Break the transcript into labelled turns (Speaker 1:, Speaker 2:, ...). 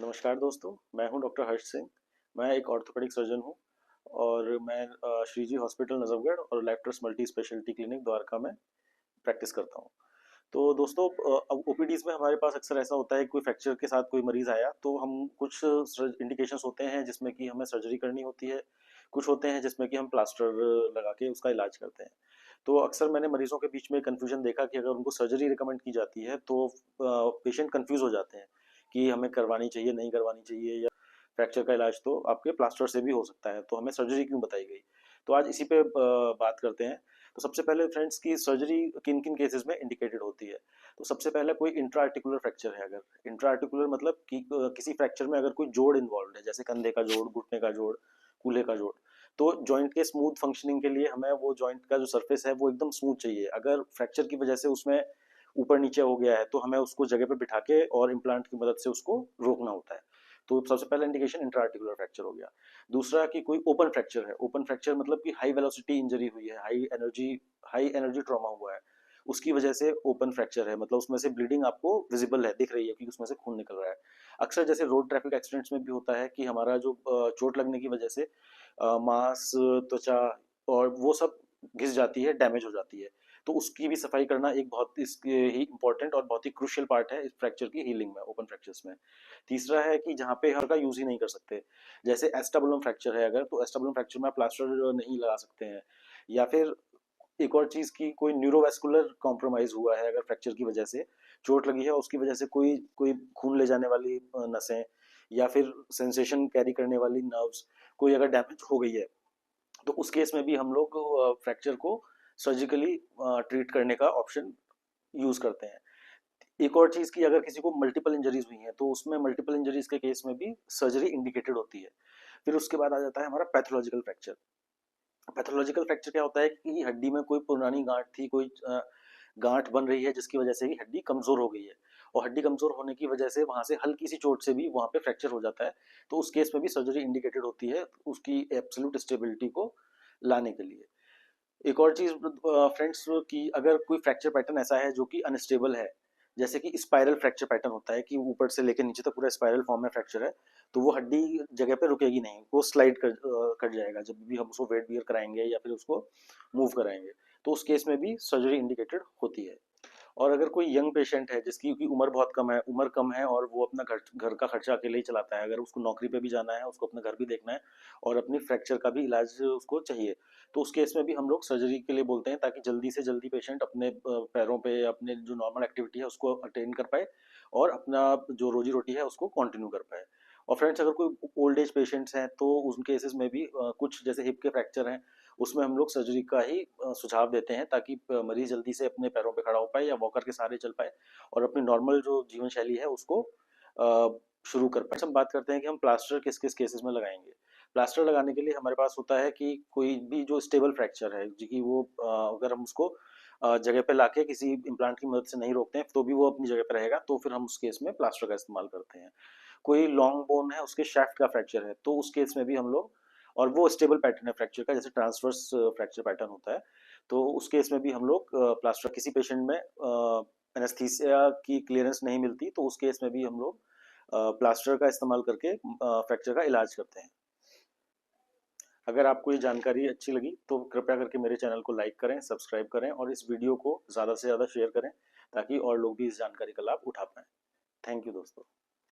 Speaker 1: नमस्कार दोस्तों, मैं हूं डॉक्टर हर्ष सिंह। मैं एक ऑर्थोपेडिक सर्जन हूं और मैं श्रीजी हॉस्पिटल नजफगढ़ और लैक्ट्रस मल्टी स्पेशलिटी क्लिनिक द्वारका में प्रैक्टिस करता हूं। तो दोस्तों, अब ओपीडीज में हमारे पास अक्सर ऐसा होता है, कोई फ्रैक्चर के साथ कोई मरीज आया तो हम कुछ इंडिकेशंस होते हैं जिसमें कि हमें सर्जरी करनी होती है, कुछ होते हैं जिसमें कि हम प्लास्टर लगा के उसका इलाज करते हैं। तो अक्सर मैंने मरीजों के बीच में कन्फ्यूजन देखा कि अगर उनको सर्जरी रिकमेंड की जाती है तो पेशेंट कंफ्यूज हो जाते हैं कि हमें करवानी चाहिए नहीं करवानी चाहिए, या फ्रैक्चर का इलाज तो आपके प्लास्टर से भी हो सकता है, तो हमें सर्जरी क्यों बताई गई। तो आज इसी पे बात करते हैं। तो सबसे पहले फ्रेंड्स की सर्जरी किन किन केसेस में इंडिकेटेड होती है। तो सबसे पहले कोई इंट्रा आर्टिकुलर फ्रैक्चर है, अगर इंट्रा आर्टिकुलर मतलब कि किसी फ्रैक्चर में अगर कोई जोड़ इन्वॉल्व है, जैसे कंधे का जोड़, घुटने का जोड़, कूल्हे का जोड़, तो जॉइंट के स्मूथ फंक्शनिंग के लिए हमें वो जॉइंट का जो सरफेस है वो एकदम स्मूथ चाहिए। अगर फ्रैक्चर की वजह से उसमें ऊपर नीचे हो गया है तो हमें उसको जगह पे बिठा के और इम्प्लांट की मदद से उसको रोकना होता है। तो सबसे पहला इंडिकेशन इंट्राआर्टिकुलर फ्रैक्चर हो गया। दूसरा कि कोई ओपन फ्रैक्चर है। ओपन फ्रैक्चर मतलब कि हाई वेलोसिटी इंजरी हुई है, हाई एनर्जी ट्रॉमा हुआ है, उसकी वजह से ओपन फ्रैक्चर है, मतलब उसमें से ब्लीडिंग आपको विजिबल है, दिख रही है कि उसमें से खून निकल रहा है। अक्सर जैसे रोड ट्रैफिक एक्सीडेंट्स में भी होता है कि हमारा जो चोट लगने की वजह से मांस, त्वचा और वो सब घिस जाती है, डैमेज हो जाती है। तो उसकी भी सफाई करना एक बहुत इसके ही इंपॉर्टेंट और बहुत ही क्रूशियल पार्ट है इस फ्रैक्चर की हीलिंग में, ओपन फ्रैक्चर्स में। तीसरा है कि जहाँ पे हर का यूज ही नहीं कर सकते, जैसे एस्टाबुलम फ्रैक्चर है अगर, तो एस्टाबुलम फ्रैक्चर में आप प्लास्टर नहीं लगा सकते हैं। या फिर एक और चीज की कोई न्यूरोवेस्कुलर कॉम्प्रोमाइज हुआ है, अगर फ्रैक्चर की वजह से चोट लगी है, उसकी वजह से कोई कोई खून ले जाने वाली नसें या फिर सेंसेशन कैरी करने वाली नर्व्स कोई अगर डैमेज हो गई है, तो उस केस में भी हम लोग फ्रैक्चर को सर्जिकली ट्रीट करने का ऑप्शन यूज करते हैं। एक और चीज की, अगर किसी को मल्टीपल इंजरीज हुई हैं तो उसमें मल्टीपल इंजरीज के केस में भी सर्जरी इंडिकेटेड होती है। फिर उसके बाद आ जाता है हमारा पैथोलॉजिकल फ्रैक्चर। पैथोलॉजिकल फ्रैक्चर क्या होता है कि हड्डी में कोई पुरानी गांठ थी, कोई गांठ बन रही है जिसकी वजह से ही हड्डी कमजोर हो गई है, और हड्डी कमजोर होने की वजह से वहां से हल्की सी चोट से भी वहां पे फ्रैक्चर हो जाता है। तो उस केस में भी सर्जरी इंडिकेटेड होती है उसकी एब्सोल्यूट स्टेबिलिटी को लाने के लिए। एक और चीज फ्रेंड्स की, अगर कोई फ्रैक्चर पैटर्न ऐसा है जो कि अनस्टेबल है, जैसे कि स्पाइरल फ्रैक्चर पैटर्न होता है कि ऊपर से लेकर नीचे तक पूरा स्पाइरल फॉर्म में फ्रैक्चर है, तो वो हड्डी जगह पे रुकेगी नहीं, वो स्लाइड कट जाएगा जब भी हम उसको वेट बियर कराएंगे या फिर उसको मूव कराएंगे। तो उस केस में भी सर्जरी इंडिकेटेड होती है। और अगर कोई यंग पेशेंट है जिसकी की उम्र कम है और वो अपना घर घर का खर्चा अकेले ही चलाता है, अगर उसको नौकरी पे भी जाना है, उसको अपना घर भी देखना है और अपनी फ्रैक्चर का भी इलाज उसको चाहिए, तो उस केस में भी हम लोग सर्जरी के लिए बोलते हैं, ताकि जल्दी से जल्दी पेशेंट अपने पैरों पे अपने जो नॉर्मल एक्टिविटी है उसको अटेंड कर पाए और अपना जो रोजी रोटी है उसको कंटिन्यू कर पाए। और फ्रेंड्स, अगर कोई ओल्ड एज पेशेंट्स हैं तो उन केसेस में भी कुछ जैसे हिप के फ्रैक्चर हैं, उसमें हम लोग सर्जरी का ही सुझाव देते हैं, ताकि मरीज जल्दी से अपने पैरों पे खड़ा हो पाए या वॉकर के सहारे चल पाए और अपनी नॉर्मल जो जीवन शैली है उसको शुरू कर पाए। हम बात करते हैं कि हम प्लास्टर किस किस केसेस में लगाएंगे। प्लास्टर लगाने के लिए हमारे पास होता है कि कोई भी जो स्टेबल फ्रैक्चर है जी, कि वो अगर हम उसको जगह पे लाके किसी इम्प्लांट की मदद से नहीं रोकते हैं तो भी वो अपनी जगह पे रहेगा, तो फिर हम उस केस में प्लास्टर का इस्तेमाल करते हैं। कोई लॉन्ग बोन है, उसके शाफ्ट का फ्रैक्चर है, तो उस केस में भी हम लोग, और वो स्टेबल पैटर्न है फ्रैक्चर का, जैसे ट्रांसवर्स फ्रैक्चर पैटर्न होता है, तो उस केस में भी हम लोग प्लास्टर, किसी पेशेंट में एनेस्थीसिया की क्लियरेंस नहीं मिलती तो उस केस में भी हम लोग प्लास्टर का इस्तेमाल करके फ्रैक्चर का इलाज करते हैं। अगर आपको ये जानकारी अच्छी लगी तो कृपया करके मेरे चैनल को लाइक करें, सब्सक्राइब करें और इस वीडियो को ज़्यादा से ज़्यादा शेयर करें, ताकि और लोग भी इस जानकारी का लाभ उठा पाएँ। थैंक यू दोस्तों।